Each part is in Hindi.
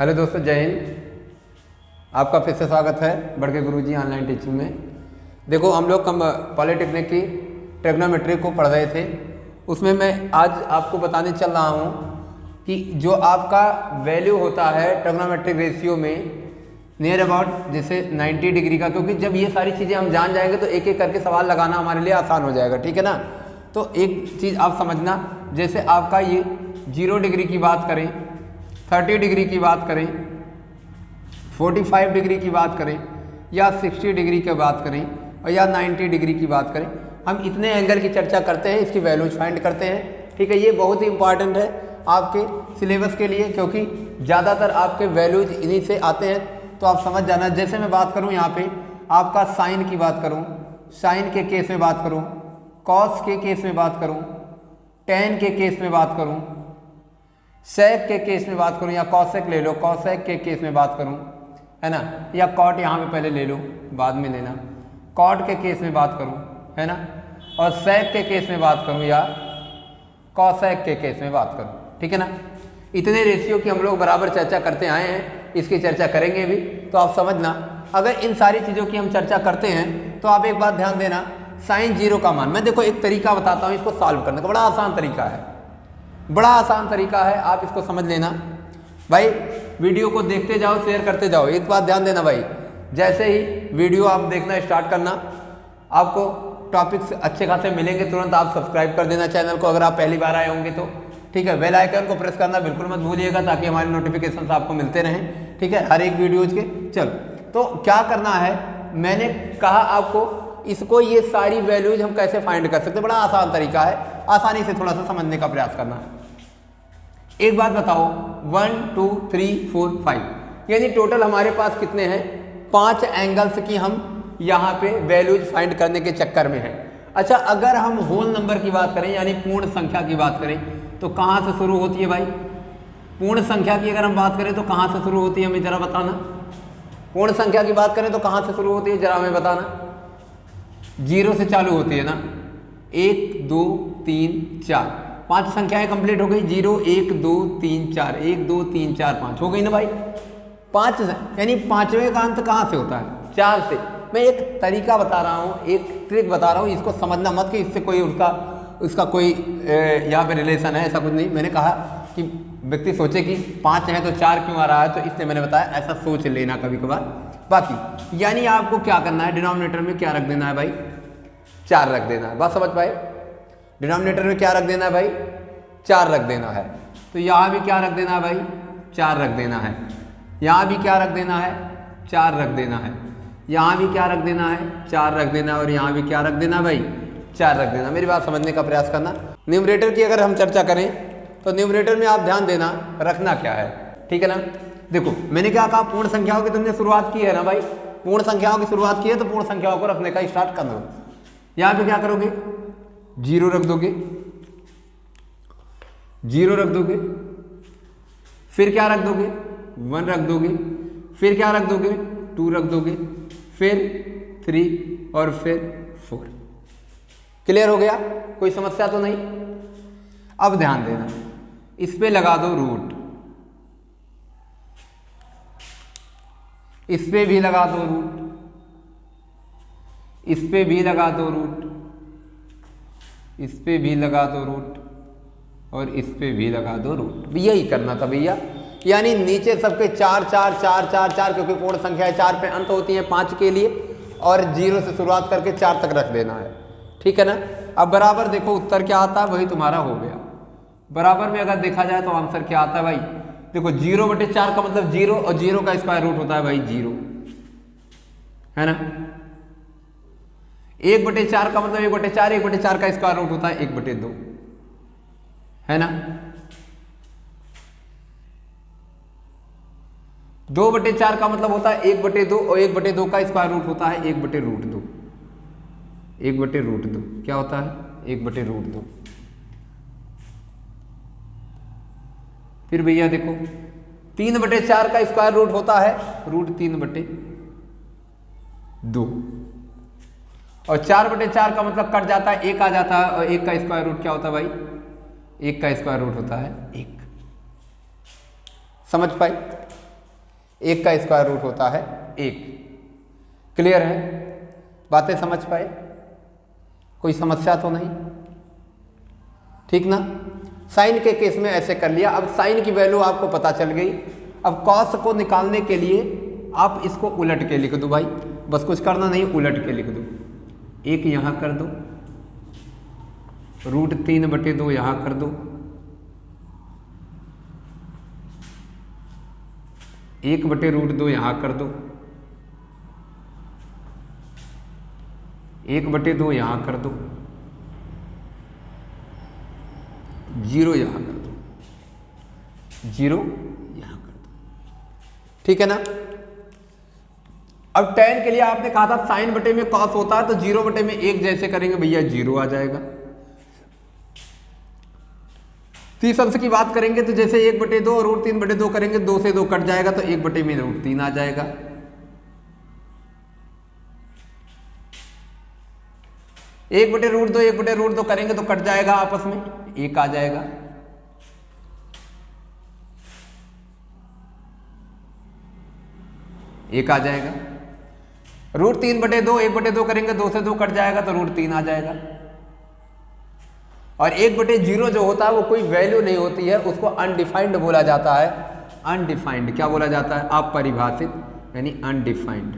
हेलो दोस्तों, जय हिंद। आपका फिर से स्वागत है बड़के गुरुजी ऑनलाइन टीचिंग में। देखो, हम लोग पॉलिटेक्निक की ट्रिग्नोमेट्री को पढ़ रहे थे। उसमें मैं आज आपको बताने चल रहा हूँ कि जो आपका वैल्यू होता है ट्रिग्नोमेट्रिक रेशियो में नियर अबाउट जैसे 90 डिग्री का, क्योंकि जब ये सारी चीज़ें हम जान जाएंगे तो एक एक करके सवाल लगाना हमारे लिए आसान हो जाएगा, ठीक है ना। तो एक चीज़ आप समझना, जैसे आपका ये 0 डिग्री की बात करें, 30 डिग्री की बात करें, 45 डिग्री की बात करें, या 60 डिग्री की बात करें, और या 90 डिग्री की बात करें, हम इतने एंगल की चर्चा करते हैं, इसकी वैल्यूज फाइंड करते हैं, ठीक है। ये बहुत ही इंपॉर्टेंट है आपके सिलेबस के लिए, क्योंकि ज़्यादातर आपके वैल्यूज इन्हीं से आते हैं। तो आप समझ जाना, जैसे मैं बात करूँ यहाँ पे आपका साइन की बात करूँ, साइन के केस में बात करूँ, कॉस के केस में बात करूँ, टेन के केस में बात करूँ, सेक के केस में बात करूँ, या कॉसेक ले लो, कॉसेक के केस में बात करूँ, है ना, या कॉट यहाँ पे पहले ले लो, बाद में लेना, कॉट के केस में बात करूँ, है ना, और सेक के केस में बात करूँ, या कॉसेक के केस में बात करूँ, ठीक है ना। इतने रेशियो की हम लोग बराबर चर्चा करते आए हैं, इसकी चर्चा करेंगे भी। तो आप समझना, अगर इन सारी चीज़ों की हम चर्चा करते हैं तो आप एक बात ध्यान देना, साइन 0 का मान, मैं देखो एक तरीका बताता हूँ इसको सॉल्व करने का, बड़ा आसान तरीका है, बड़ा आसान तरीका है, आप इसको समझ लेना भाई। वीडियो को देखते जाओ, शेयर करते जाओ। एक बात ध्यान देना भाई, जैसे ही वीडियो आप देखना स्टार्ट करना, आपको टॉपिक्स अच्छे खासे मिलेंगे, तुरंत आप सब्सक्राइब कर देना चैनल को, अगर आप पहली बार आए होंगे तो, ठीक है। बेल आइकन को प्रेस करना बिल्कुल मत भूलिएगा, ताकि हमारे नोटिफिकेशन आपको मिलते रहें, ठीक है, हर एक वीडियोज के। चलो, तो क्या करना है, मैंने कहा आपको इसको, ये सारी वैल्यूज हम कैसे फाइंड कर सकते हैं, बड़ा आसान तरीका है, आसानी से थोड़ा सा समझने का प्रयास करना है। एक बात बताओ, 1 2 3 4 5, यानी टोटल हमारे पास कितने हैं, 5 एंगल्स की हम यहाँ पे वैल्यूज फाइंड करने के चक्कर में है। अच्छा, अगर हम होल नंबर की बात करें, यानी पूर्ण संख्या की बात करें, तो कहाँ से शुरू होती है भाई? पूर्ण संख्या की अगर हम बात करें तो कहाँ से शुरू होती है, हमें जरा बताना। पूर्ण संख्या की बात करें तो कहाँ से शुरू होती है, जरा हमें बताना। 0 से चालू होती है ना, 1 2 3 4, 5 संख्याएं कंप्लीट हो गई। 0 1 2 3 4, 1 2 3 4 5 हो गई ना भाई। 5 यानी पांचवें का अंत कहाँ से होता है? 4 से। मैं एक तरीका बता रहा हूँ, एक ट्रिक बता रहा हूँ, इसको समझना मत कि इससे कोई उसका कोई यहाँ पे रिलेशन है, ऐसा कुछ नहीं। मैंने कहा कि व्यक्ति सोचे कि 5 है तो 4 क्यों आ रहा है, तो इसलिए मैंने बताया, ऐसा सोच लेना कभी कभार। बाकी यानी आपको क्या करना है, डिनोमिनेटर में क्या रख देना है भाई? 4 रख देना है। बात समझ पाए? डिनोमिनेटर में क्या रख देना है भाई? 4 रख देना है। तो यहाँ भी क्या रख देना है भाई? 4 रख देना है। यहाँ भी क्या रख देना है? 4 रख देना है। यहाँ भी क्या रख देना है? 4 रख देना, और यहाँ भी क्या रख देना भाई? 4 रख देना। मेरी बात समझने का प्रयास करना। न्यूमरेटर की अगर हम चर्चा करें तो न्यूमरेटर में आप ध्यान देना, रखना क्या है, ठीक है ना। देखो, मैंने क्या कहा, पूर्ण संख्याओं की तुमने शुरुआत की है ना भाई, पूर्ण संख्याओं की शुरुआत की है तो पूर्ण संख्याओं को रखने का स्टार्ट कर दो। यहाँ पे क्या करोगे? 0 रख दोगे, 0 रख दोगे, फिर क्या रख दोगे? 1 रख दोगे, फिर क्या रख दोगे? 2 रख दोगे, फिर 3 और फिर 4। क्लियर हो गया? कोई समस्या तो नहीं? अब ध्यान देना, इस पे लगा दो रूट, इस पे भी लगा दो रूट, इस पे भी लगा दो रूट, इस पे भी लगा दो रूट, और इस पे भी लगा दो रूट। यही करना था भैया, यानी नीचे सबके 4 4 4 4 4, क्योंकि पूर्ण संख्या 4 पे अंत होती है 5 के लिए, और 0 से शुरुआत करके 4 तक रख देना है, ठीक है ना। अब बराबर देखो उत्तर क्या आता है, वही तुम्हारा हो गया। बराबर में अगर देखा जाए तो आंसर क्या आता है भाई? देखो, 0/4 का मतलब 0, और 0 का स्क्वायर रूट होता है भाई 0, है ना। 1/4 का मतलब 1/4, 1/4 का स्क्वायर रूट होता है 1/2, है ना। 2/4 का मतलब होता है 1/2, और 1/2 का स्क्वायर रूट होता है 1/√2, 1/√2 क्या होता है? 1/√2। फिर भैया देखो, 3/4 का स्क्वायर रूट होता है √3/2, और 4/4 का मतलब कट जाता है, 1 आ जाता है, और 1 का स्क्वायर रूट क्या होता है भाई? 1 का स्क्वायर रूट होता है 1। समझ पाए? 1 का स्क्वायर रूट होता है 1। क्लियर है? बातें समझ पाए? कोई समस्या तो नहीं? ठीक ना? साइन के केस में ऐसे कर लिया। अब साइन की वैल्यू आपको पता चल गई। अब कॉस को निकालने के लिए आप इसको उलट के लिख दो भाई, बस कुछ करना नहीं, उलट के लिख दो। 1 यहाँ कर दो, √3/2 यहाँ कर दो, 1/√2 यहाँ कर दो, 1/2 यहाँ कर दो, 0 यहाँ कर दो, 0 यहाँ कर दो। ठीक है ना? अब tan के लिए आपने कहा था साइन बटे में कॉस होता है, तो 0/1 जैसे करेंगे भैया 0 आ जाएगा। 30 अंश की बात करेंगे तो जैसे 1/2 और √3/2 करेंगे, 2 से 2 कट जाएगा तो 1/√3 आ जाएगा। एक बटे रूट दो करेंगे तो कट जाएगा, आपस में 1 आ जाएगा। एक आ जाएगा। √3/2 1/2 करेंगे, 2 से 2 कट जाएगा तो √3 आ जाएगा। और 1/0 जो होता है वो कोई वैल्यू नहीं होती है, उसको अनडिफाइंड बोला जाता है। अनडिफाइंड क्या बोला जाता है? अपरिभाषित, यानी अनडिफाइंड।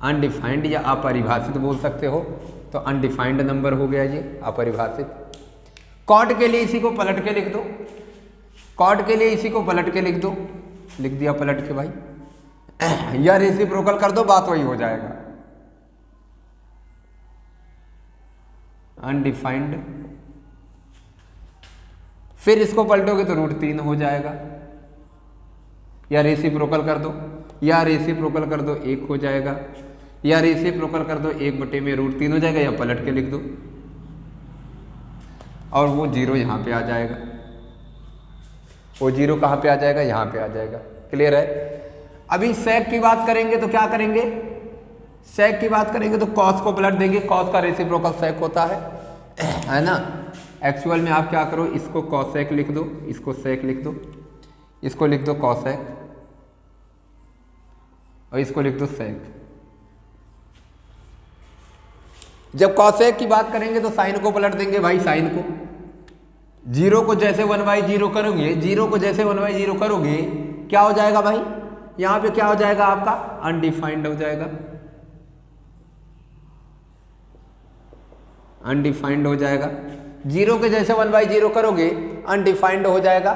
अनडिफाइंड या अपरिभाषित बोल सकते हो, तो अनडिफाइंड नंबर हो गया ये, अपरिभाषित। कॉट के लिए इसी को पलट के लिख दो, कॉट के लिए इसी को पलट के लिख दो, लिख दिया पलट के भाई, या रेसिप्रोकल कर दो, बात वही हो जाएगा। अनडिफाइंड, फिर इसको पलटोगे तो √3 हो जाएगा, या रेसिप्रोकल कर दो, या रेसिप्रोकल कर दो 1 हो जाएगा, या रेसिप्रोकल कर दो 1/√3 हो जाएगा, या पलट के लिख दो और वो 0 यहाँ पे आ जाएगा। वो 0 कहाँ पे आ जाएगा? यहाँ पे आ जाएगा। क्लियर है? अभी सेक की बात करेंगे तो क्या करेंगे? सेक की बात करेंगे तो कॉस को पलट देंगे, कॉस का रेसिप्रोकल सेक होता है ना। एक्चुअल में आप क्या करो, इसको कॉसेक लिख दो, इसको सेक लिख दो, इसको लिख दो कॉसेक और इसको लिख दो सेक। जब कॉसेक की बात करेंगे तो साइन को पलट देंगे भाई, साइन को। 0 को जैसे 1/0 करोगे, 0 को जैसे 1/0 करोगे क्या हो जाएगा भाई? यहां पे क्या हो जाएगा आपका? अनडिफाइंड हो जाएगा, अनडिफाइंड हो जाएगा। 0 के जैसे 1/0 करोगे अनडिफाइंड हो जाएगा,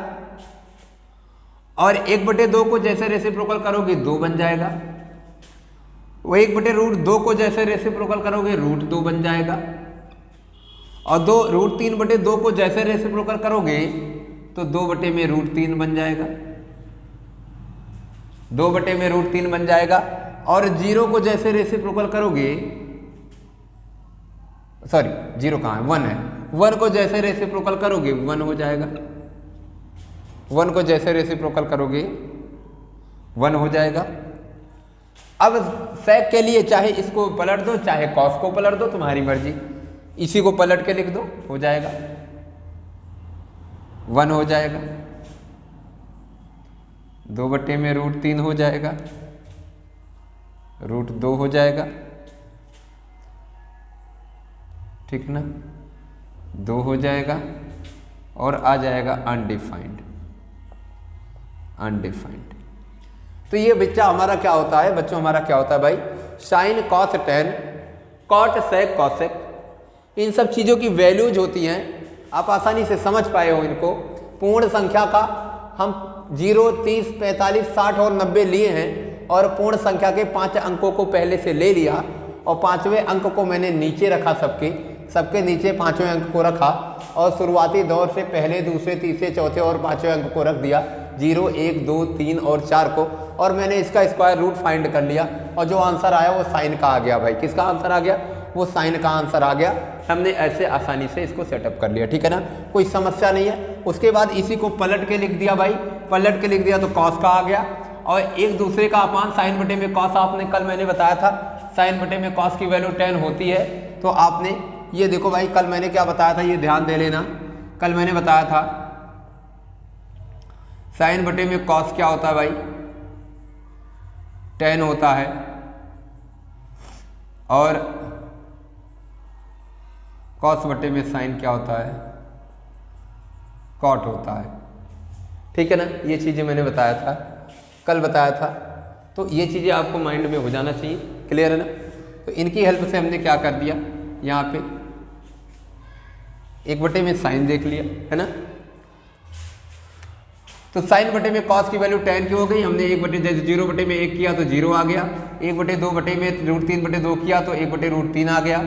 और 1/2 को जैसे रेसिप्रोकल करोगे 2 बन जाएगा। वो 1/√2 को जैसे रेसिप्रोकल करोगे √2 बन जाएगा, और √3/2 को जैसे रेसिप्रोकल करोगे तो 2/√3 बन जाएगा, 2/√3 बन जाएगा। और 0 को जैसे रेसिप्रोकल करोगे, सॉरी 0 कहाँ है, 1 है, 1 को जैसे रेसिप्रोकल करोगे 1 हो जाएगा, 1 को जैसे रेसिप्रोकल करोगे 1 हो जाएगा। अब सेक के लिए चाहे इसको पलट दो, चाहे कॉस को पलट दो, तुम्हारी मर्जी। इसी को पलट के लिख दो, हो जाएगा 1 हो जाएगा, 2/√3 हो जाएगा, √2 हो जाएगा, ठीक ना, 2 हो जाएगा, और आ जाएगा अनडिफाइंड। अनडिफाइंड तो ये बच्चा हमारा क्या होता है? बच्चों हमारा क्या होता है भाई? Sin cos tan, cot sec cosec, इन सब चीज़ों की वैल्यूज होती हैं। आप आसानी से समझ पाए हो इनको। पूर्ण संख्या का हम 0, 30, 45, 60 और 90 लिए हैं, और पूर्ण संख्या के 5 अंकों को पहले से ले लिया, और 5वें अंक को मैंने नीचे रखा, सबके नीचे 5वें अंक को रखा, और शुरुआती दौर से पहले, दूसरे, तीसरे, चौथे और 5वें अंक को रख दिया, 0, 1, 2, 3 और 4 को, और मैंने इसका स्क्वायर रूट फाइंड कर लिया, और जो आंसर आया वो साइन का आ गया भाई। किसका आंसर आ गया? वो साइन का आंसर आ गया। हमने ऐसे आसानी से इसको सेटअप कर लिया, ठीक है ना, कोई समस्या नहीं है। उसके बाद इसी को पलट के लिख दिया भाई, पलट के लिख दिया तो कॉस का आ गया, और एक दूसरे का अपान साइन बटे में कॉस। आपने कल मैंने बताया था साइन बटे में कॉस की वैल्यू 10 होती है, तो आपने ये देखो भाई, कल मैंने क्या बताया था, ये ध्यान दे लेना। कल मैंने बताया था साइन बटे में कॉस क्या होता है भाई, टेन होता है, और कॉस बटे में साइन क्या होता है, कॉट होता है। ठीक है ना, ये चीज़ें मैंने बताया था, कल बताया था, तो ये चीज़ें आपको माइंड में हो जाना चाहिए। क्लियर है ना। तो इनकी हेल्प से हमने क्या कर दिया, यहाँ पे एक बटे में साइन देख लिया है ना। तो साइन बटे में कॉस की वैल्यू टेन की हो गई। हमने एक बटे जैसे 0 बटे में 1 किया तो 0 आ गया, 1 बटे 2 बटे में √3 बटे 2 किया तो 1 बटे √3 आ गया,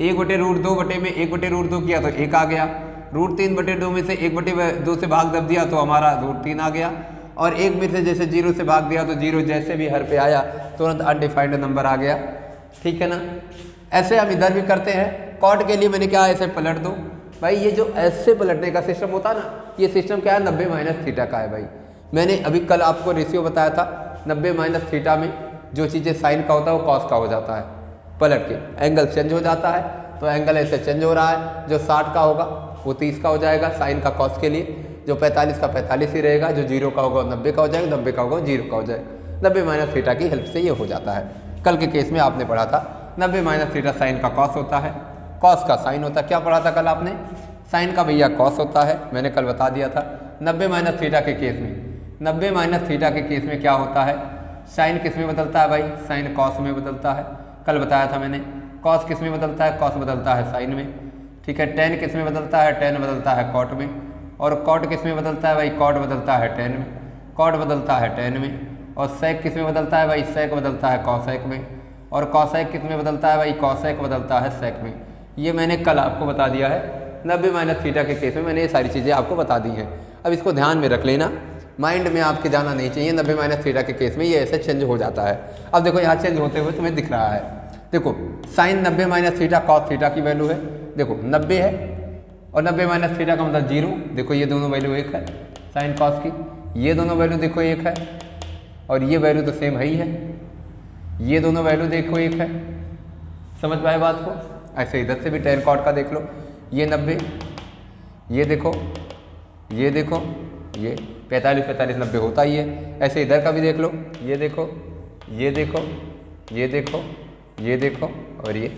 1 बटे √2 बटे में 1 बटे √2 किया तो 1 आ गया, √3 बटे 2 में से 1 बटे 2 से भाग दब दिया तो हमारा √3 आ गया, और 1 में से जैसे 0 से भाग दिया तो 0 जैसे भी हर पे आया तुरंत अनडिफाइंड नंबर आ गया। ठीक है ना। ऐसे हम इधर भी करते हैं। कॉट के लिए मैंने क्या ऐसे पलट दो भाई, ये जो ऐसे पलटने का सिस्टम होता है ना, ये सिस्टम क्या है, 90 - थीटा का है भाई। मैंने अभी कल आपको रेशियो बताया था, 90 - थीटा में जो चीज़ें साइन का होता है वो कॉस का हो जाता है, पलट के एंगल चेंज हो जाता है। तो एंगल ऐसे चेंज हो रहा है, जो 60 का होगा वो 30 का हो जाएगा साइन का कॉस के लिए, जो 45 का 45 ही रहेगा, जो 0 का होगा 90 का हो जाएगा, 90 का होगा 0 का हो जाएगा। 90 - थीटा की हेल्प से ये हो जाता है। कल के केस में आपने पढ़ा था 90 - थीटा साइन का कॉस होता है, कॉस का साइन होता है। क्या पढ़ा था कल आपने, साइन का भैया कॉस होता है, मैंने कल बता दिया था। 90 - थीटा के केस में, 90 - थीटा के केस में क्या होता है, साइन किस में बदलता है भाई, साइन कॉस में बदलता है। कल बताया था मैंने, कॉस किस में बदलता है, कॉस बदलता है साइन में। ठीक है, टेन किस में बदलता है, टेन बदलता है कॉट में, और कॉट किस में बदलता है भाई, कॉट बदलता है टेन में, कॉट बदलता है टेन में, और सेक किस में बदलता है भाई, सेक बदलता है कॉसेक में, और कॉसेक किस में बदलता है भाई, कॉसेक बदलता है सेक में। ये मैंने कल आपको बता दिया है। 90 - थीटा के केस में मैंने ये सारी चीज़ें आपको बता दी हैं। अब इसको ध्यान में रख लेना, माइंड में आपके जाना नहीं चाहिए। 90 - थीटा के केस में ये ऐसे चेंज हो जाता है। अब देखो यहाँ चेंज होते हुए तुम्हें दिख रहा है, देखो साइन 90 - थीटा कॉस थीटा की वैल्यू है, देखो 90 है, और 90 - थीटा का मतलब 0। देखो ये दोनों वैल्यू एक है साइन कॉस की, ये दोनों वैल्यू देखो एक है, और ये वैल्यू तो सेम है ही है, ये दोनों वैल्यू देखो एक है। समझ पाए बात को। ऐसे इधर से भी टेन कॉट का देख लो, ये 90, ये देखो, ये देखो, ये 45 45 90 होता ही है। ऐसे इधर का भी देख लो, ये देखो, ये देखो, ये देखो, ये देखो, और ये।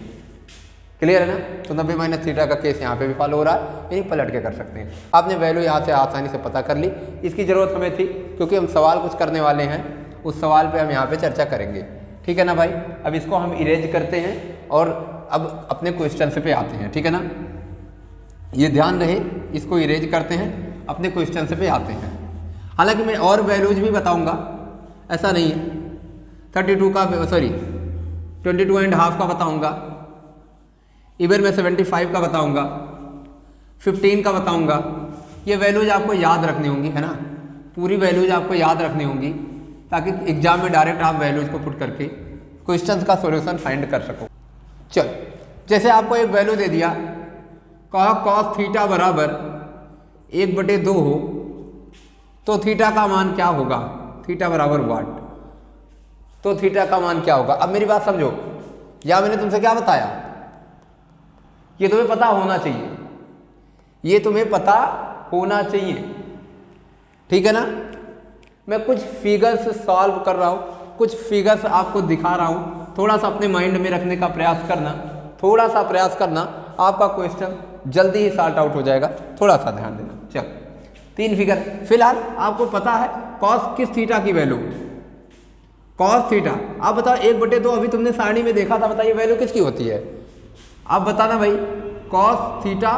क्लियर है ना। तो 90 - थीटा का केस यहाँ पे भी फॉलो हो रहा है, यानी पलट के कर सकते हैं। आपने वैल्यू यहाँ से आसानी से पता कर ली, इसकी ज़रूरत हमें थी क्योंकि हम सवाल कुछ करने वाले हैं, उस सवाल पे हम यहाँ पे चर्चा करेंगे। ठीक है ना भाई। अब इसको हम इरेज करते हैं और अब अपने क्वेश्चन पे आते हैं। ठीक है ना, ये ध्यान रहे, इसको इरेज करते हैं, अपने क्वेश्चन पे आते हैं। हालांकि मैं और वैल्यूज भी बताऊंगा, ऐसा नहीं है। 32 का सॉरी 22.5 का बताऊंगा, इवन मैं 75 का बताऊंगा, 15 का बताऊंगा। ये वैल्यूज आपको याद रखनी होंगी, है ना, पूरी वैल्यूज आपको याद रखनी होंगी ताकि एग्जाम में डायरेक्ट आप वैल्यूज को पुट करके क्वेश्चंस का सॉल्यूशन फाइंड कर सको। चल, जैसे आपको एक वैल्यू दे दिया, कहा कॉस थीटा बराबर 1/2 हो तो थीटा का मान क्या होगा, थीटा बराबर वाट, तो थीटा का मान क्या होगा। अब मेरी बात समझो, या मैंने तुमसे क्या बताया, ये तुम्हें पता होना चाहिए, ये तुम्हें पता होना चाहिए। ठीक है ना। मैं कुछ फिगर्स सॉल्व कर रहा हूँ, कुछ फिगर्स आपको दिखा रहा हूँ, थोड़ा सा अपने माइंड में रखने का प्रयास करना, थोड़ा सा प्रयास करना, आपका क्वेश्चन जल्दी ही सॉल्व आउट हो जाएगा। थोड़ा सा ध्यान देना। चल, 3 फिगर फिलहाल आपको पता है कॉस किस थीटा की वैल्यू, कॉस थीटा। आप बताओ 1/2 अभी तुमने सारणी में देखा था, बताइए वैल्यू किसकी होती है, आप बताना भाई। कॉस थीटा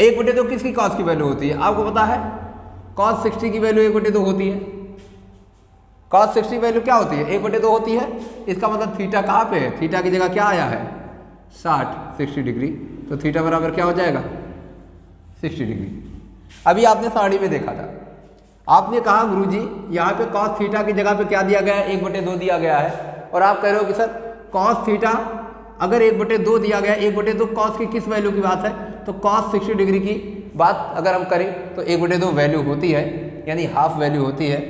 1/2 किसकी कॉस की वैल्यू होती है, आपको पता है। कॉस 60 की वैल्यू 1/2 होती है, कॉस 60 वैल्यू क्या होती है, 1/2 होती है। इसका मतलब थीटा कहाँ पे है, थीटा की जगह क्या आया है 60 डिग्री, तो थीटा बराबर क्या हो जाएगा 60 डिग्री। अभी आपने सारणी में देखा था, आपने कहा गुरुजी यहाँ पे कॉस थीटा की जगह पे क्या दिया गया है, 1/2 दिया गया है, और आप कह रहे हो कि सर कॉस थीटा अगर 1/2 दिया गया, 1/2 कॉस की किस वैल्यू की बात है, तो कॉस 60 डिग्री की बात अगर हम करें तो 1/2 वैल्यू होती है, यानी हाफ वैल्यू होती है।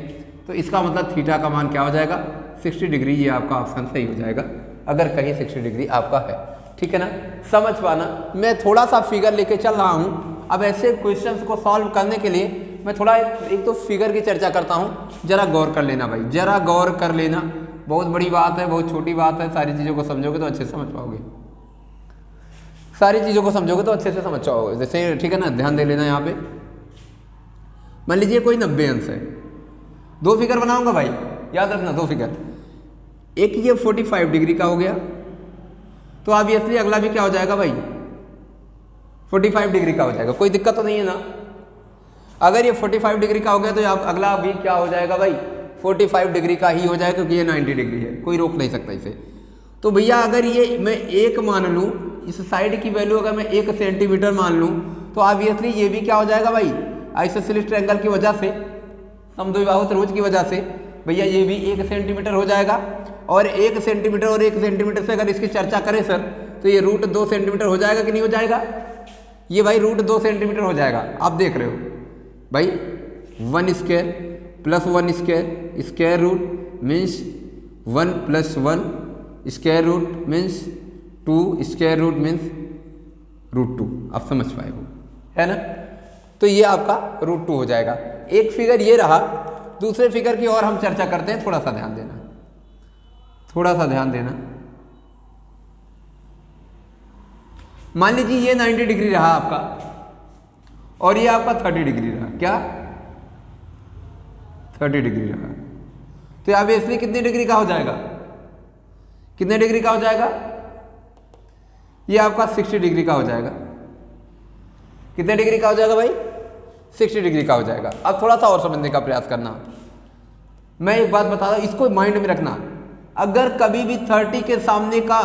तो इसका मतलब थीटा का मान क्या हो जाएगा 60 डिग्री। ये आपका ऑप्शन सही हो जाएगा अगर कहीं 60 डिग्री आपका है। ठीक है ना, समझ पाना। मैं थोड़ा सा फिगर लेके चल रहा हूँ। अब ऐसे क्वेश्चंस को सॉल्व करने के लिए मैं थोड़ा एक तो फिगर की चर्चा करता हूँ, जरा गौर कर लेना भाई, जरा गौर कर लेना। बहुत बड़ी बात है, बहुत छोटी बात है, सारी चीज़ों को समझोगे तो अच्छे से समझ पाओगे, सारी चीज़ों को समझोगे तो अच्छे से समझ पाओगे। जैसे ठीक है ना, ध्यान दे लेना। यहाँ पे मान लीजिए कोई 90 अंश है, दो फिगर बनाऊंगा भाई, याद रखना दो फिगर। एक ये 45 डिग्री का हो गया, तो ऑब्वियसली अगला भी क्या हो जाएगा भाई, 45 डिग्री का हो जाएगा। कोई दिक्कत तो नहीं है ना? अगर ये 45 डिग्री का हो गया तो अगला भी क्या हो जाएगा भाई, 45 डिग्री का ही हो जाएगा, क्योंकि ये 90 डिग्री है, कोई रोक नहीं सकता इसे। तो भैया अगर ये मैं 1 मान लूँ, इस साइड की वैल्यू अगर मैं 1 सेंटीमीटर मान लूँ, तो ऑब्वियसली ये भी क्या हो जाएगा भाई, आइसोसेलेस ट्रायंगल की वजह से, समद्विबाहु त्रिभुज की वजह से भैया ये भी 1 सेंटीमीटर हो जाएगा। और 1 सेंटीमीटर और 1 सेंटीमीटर से अगर इसकी चर्चा करें सर, तो ये रूट 2 सेंटीमीटर हो जाएगा कि नहीं हो जाएगा? ये भाई रूट 2 सेंटीमीटर हो जाएगा। आप देख रहे हो भाई, 1 square plus 1 square, square root means 1 plus 1, square root means 2, square root means root 2। आप समझ पाए हो, है ना? तो ये आपका रूट 2 हो जाएगा। एक फिगर ये रहा, दूसरे फिगर की और हम चर्चा करते हैं, थोड़ा सा ध्यान देना, थोड़ा सा ध्यान देना। मान लीजिए ये 90 डिग्री रहा आपका, और ये आपका 30 डिग्री रहा, क्या 30 डिग्री रहा, तो ऑब्वियसली कितने डिग्री का हो जाएगा, कितने डिग्री का हो जाएगा? ये आपका 60 डिग्री का हो जाएगा। कितने डिग्री का हो जाएगा भाई? 60 डिग्री का हो जाएगा। अब थोड़ा सा और समझने का प्रयास करना। मैं एक बात बता रहा हूं, इसको माइंड में रखना। अगर कभी भी 30 के सामने का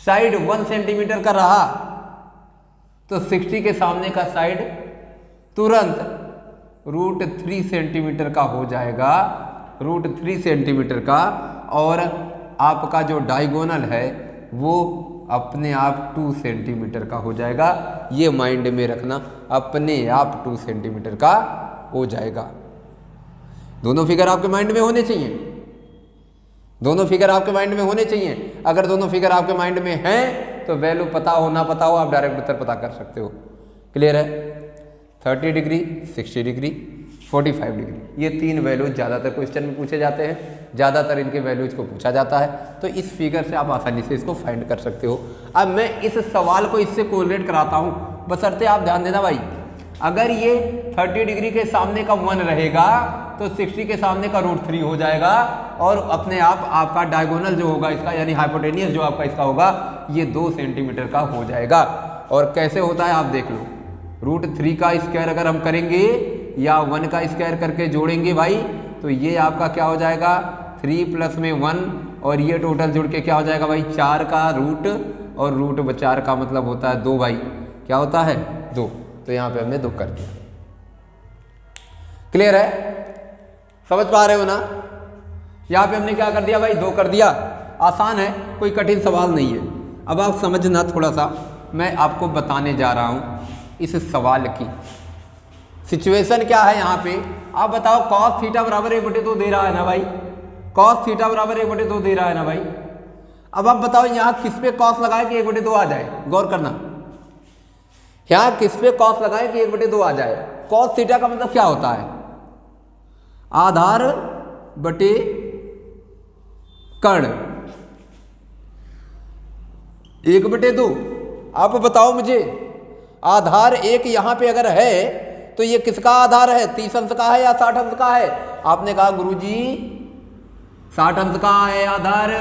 साइड 1 सेंटीमीटर का रहा, तो 60 के सामने का साइड तुरंत रूट 3 सेंटीमीटर का हो जाएगा, रूट 3 सेंटीमीटर का। और आपका जो डायगोनल है वो अपने आप 2 सेंटीमीटर का हो जाएगा। ये माइंड में रखना, अपने आप 2 सेंटीमीटर का हो जाएगा। दोनों फिगर आपके माइंड में होने चाहिए, दोनों फिगर आपके माइंड में होने चाहिए। अगर दोनों फिगर आपके माइंड में हैं तो वैल्यू पता हो ना पता हो, आप डायरेक्ट उत्तर पता कर सकते हो। क्लियर है? 30 डिग्री, 60 डिग्री, 45 डिग्री, ये 3 वैल्यूज ज़्यादातर क्वेश्चन में पूछे जाते हैं, ज़्यादातर इनके वैल्यूज को पूछा जाता है। तो इस फिगर से आप आसानी से इसको फाइंड कर सकते हो। अब मैं इस सवाल को इससे कोरिलेट कराता हूँ, बशर्ते आप ध्यान देना भाई। अगर ये 30 डिग्री के सामने का 1 रहेगा तो 60 के सामने का रूट 3 हो जाएगा, और अपने आप आपका डायगोनल जो होगा इसका, यानी हाइपोटेनियस जो आपका इसका होगा, ये 2 सेंटीमीटर का हो जाएगा। और कैसे होता है आप देख लो, रूट 3 का स्क्वायर अगर हम करेंगे या 1 का स्क्वायर करके जोड़ेंगे भाई, तो ये आपका क्या हो जाएगा, 3 प्लस में 1, और ये टोटल जुड़ के क्या हो जाएगा भाई, 4 का रूट, और रूट 4 का मतलब होता है 2 भाई, क्या होता है 2। तो यहाँ पे हमने 2 कर दिया। क्लियर है? समझ पा रहे हो ना? यहाँ पे हमने क्या कर दिया भाई, 2 कर दिया। आसान है, कोई कठिन सवाल नहीं है। अब आप समझना थोड़ा सा, मैं आपको बताने जा रहा हूँ इस सवाल की सिचुएशन क्या है। यहाँ पे आप बताओ, cos थीटा बराबर 1/2 दे रहा है ना भाई, cos थीटा बराबर 1/2 दे रहा है ना भाई। अब आप बताओ यहाँ किस पे cos लगाए कि 1/2 आ जाए, गौर करना। यहाँ किस पे cos लगाए कि 1/2 आ जाए। cos थीटा का मतलब क्या होता है, आधार बटे कर्ण 1/2। आप बताओ मुझे, आधार 1 यहां पे अगर है तो ये किसका आधार है, 30 अंश का है या 60 अंश का है? आपने कहा गुरुजी 60 अंश का है आधार,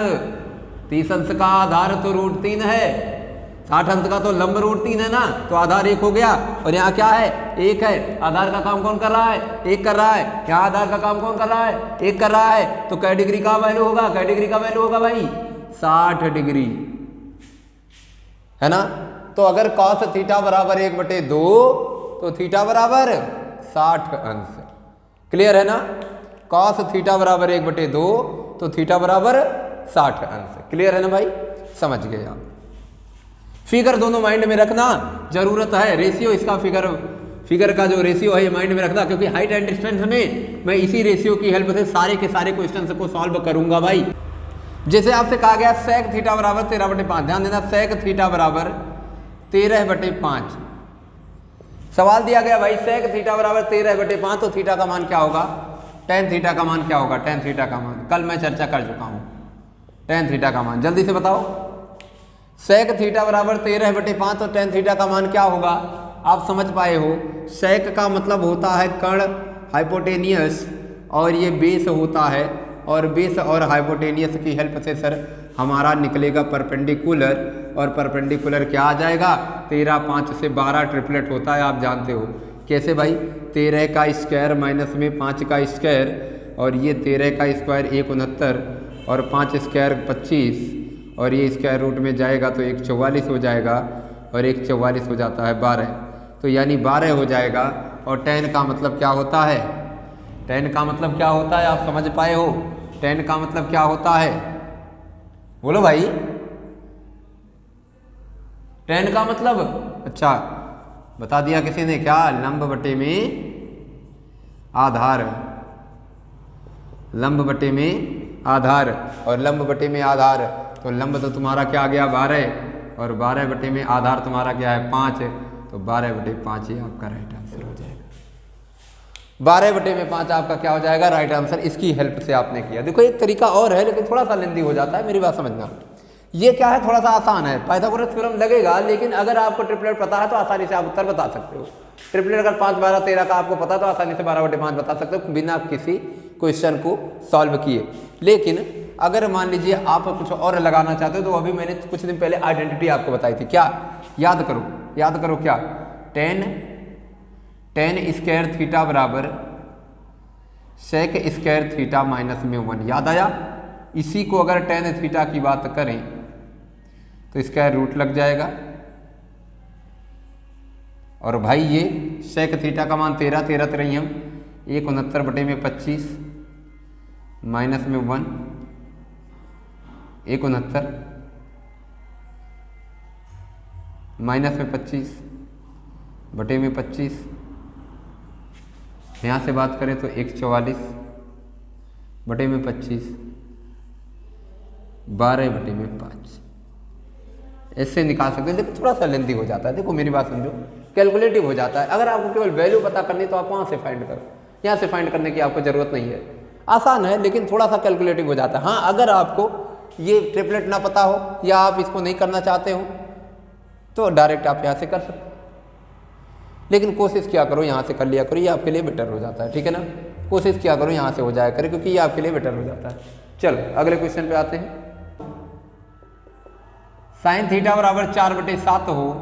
30 अंश का आधार तो रूट 3 है, 60 अंश का तो लंब रूट 3 है ना, तो आधार 1 हो गया। और यहाँ क्या है, 1 है। आधार का काम कौन कर रहा है, 1 कर रहा है। यहाँ आधार का काम कौन कर रहा है, 1 कर रहा है। तो कै डिग्री का वैल्यू होगा, कै डिग्री का वैल्यू होगा भाई 60 डिग्री, है ना। तो अगर cos थीटा बराबर 1/2 तो थीटा बराबर 60 अंश। क्लियर है ना? cos थीटा बराबर 1/2 तो थीटा बराबर 60 अंश। क्लियर है ना भाई? समझ गए आप। फिगर दोनों माइंड में रखना जरूरत है। रेशियो इसका फिगर का जो रेशियो है ये माइंड में रखना, क्योंकि हाइट एंड डिस्टेंस में मैं इसी रेशियो की हेल्प से सारे के सारे क्वेश्चन को सॉल्व करूंगा भाई। जैसे आपसे कहा गया sec थीटा बराबर 13/5, ध्यान देना sec थीटा बराबर 13/5। सवाल दिया गया भाई सेक थीटा बराबर 13/5, तो थीटा का मान क्या होगा, टेन थीटा का मान क्या होगा, टेन थीटा का मान कल मैं चर्चा कर चुका हूँ। टेन थीटा का मान जल्दी से बताओ, सेक थीटा बराबर 13/5, तो टेन थीटा का मान क्या होगा, आप समझ पाए हो। सेक का मतलब होता है कर्ण हाइपोटेनियस, और ये बेस होता है, और बेस और हाइपोटेनियस की हेल्प से सर हमारा निकलेगा परपेंडिकुलर, और परपेंडिकुलर क्या आ जाएगा 13, 5 से 12 ट्रिपलेट होता है, आप जानते हो कैसे भाई, 13 का स्क्वायर माइनस में 5 का स्क्वायर, और ये 13 का स्क्वायर 169, और 5 स्क्वायर 25, और ये स्क्वायर रूट में जाएगा तो 144 हो जाएगा, और 144 हो जाता है 12, तो यानी 12 हो जाएगा। और टेन का मतलब क्या होता है, टेन का मतलब क्या होता है, आप समझ पाए हो, टेन का मतलब क्या होता है, बोलो भाई, टेन का मतलब, अच्छा बता दिया किसी ने क्या, लंब बटे में आधार, लंब बटे में आधार, और लंब बटे में आधार, तो लंब तो तुम्हारा क्या आ गया 12, और 12 बटे में आधार तुम्हारा क्या है 5, तो 12/5 ही आपका राइट आंसर हो जाएगा। 12/5 आपका क्या हो जाएगा, राइट आंसर। इसकी हेल्प से आपने किया। देखो एक तरीका और है, लेकिन थोड़ा सा लेंदी हो जाता है, मेरी बात समझना। ये क्या है, थोड़ा सा आसान है, पाइथागोरस थ्योरम लगेगा, लेकिन अगर आपको ट्रिपलेट पता है तो आसानी से आप उत्तर बता सकते हो। ट्रिपलेट अगर 5, 12, 13 का आपको पता तो आसानी से 12/5 बता सकते हो बिना किसी क्वेश्चन को सॉल्व किए। लेकिन अगर मान लीजिए आप कुछ और लगाना चाहते हो, तो अभी मैंने कुछ दिन पहले आइडेंटिटी आपको बताई थी, क्या याद करो, याद करो क्या, टेन स्क्वायर थीटा बराबर सेक स्क्वायर थीटा माइनस में 1, याद आया। इसी को अगर टेन थीटा की बात करें तो स्क्वायर रूट लग जाएगा, और भाई ये सेक थीटा का मान 13, 13 तिरैयम 169/25 माइनस में 1, 169 माइनस में 25/25, यहाँ से बात करें तो 144/25 12/5 ऐसे निकाल सकते हैं। लेकिन थोड़ा सा लेंदी हो जाता है, देखो मेरी बात समझो, कैलकुलेटिव हो जाता है। अगर आपको केवल वैल्यू पता करनी तो आप वहाँ से फाइंड करो, यहाँ से फाइंड करने की आपको ज़रूरत नहीं है। आसान है लेकिन थोड़ा सा कैलकुलेटिव हो जाता है। हाँ, अगर आपको ये ट्रिपलेट ना पता हो या आप इसको नहीं करना चाहते हो तो डायरेक्ट आप यहाँ से कर सकते हो, लेकिन कोशिश क्या करो यहाँ से कर लिया करो, ये आपके लिए बेटर हो जाता है, ठीक है ना। कोशिश क्या करो यहाँ से हो जाया करे, क्योंकि ये आपके लिए बेटर हो जाता है। चलो अगले क्वेश्चन पे आते हैं। साइन थीटा बराबर 4/7 हो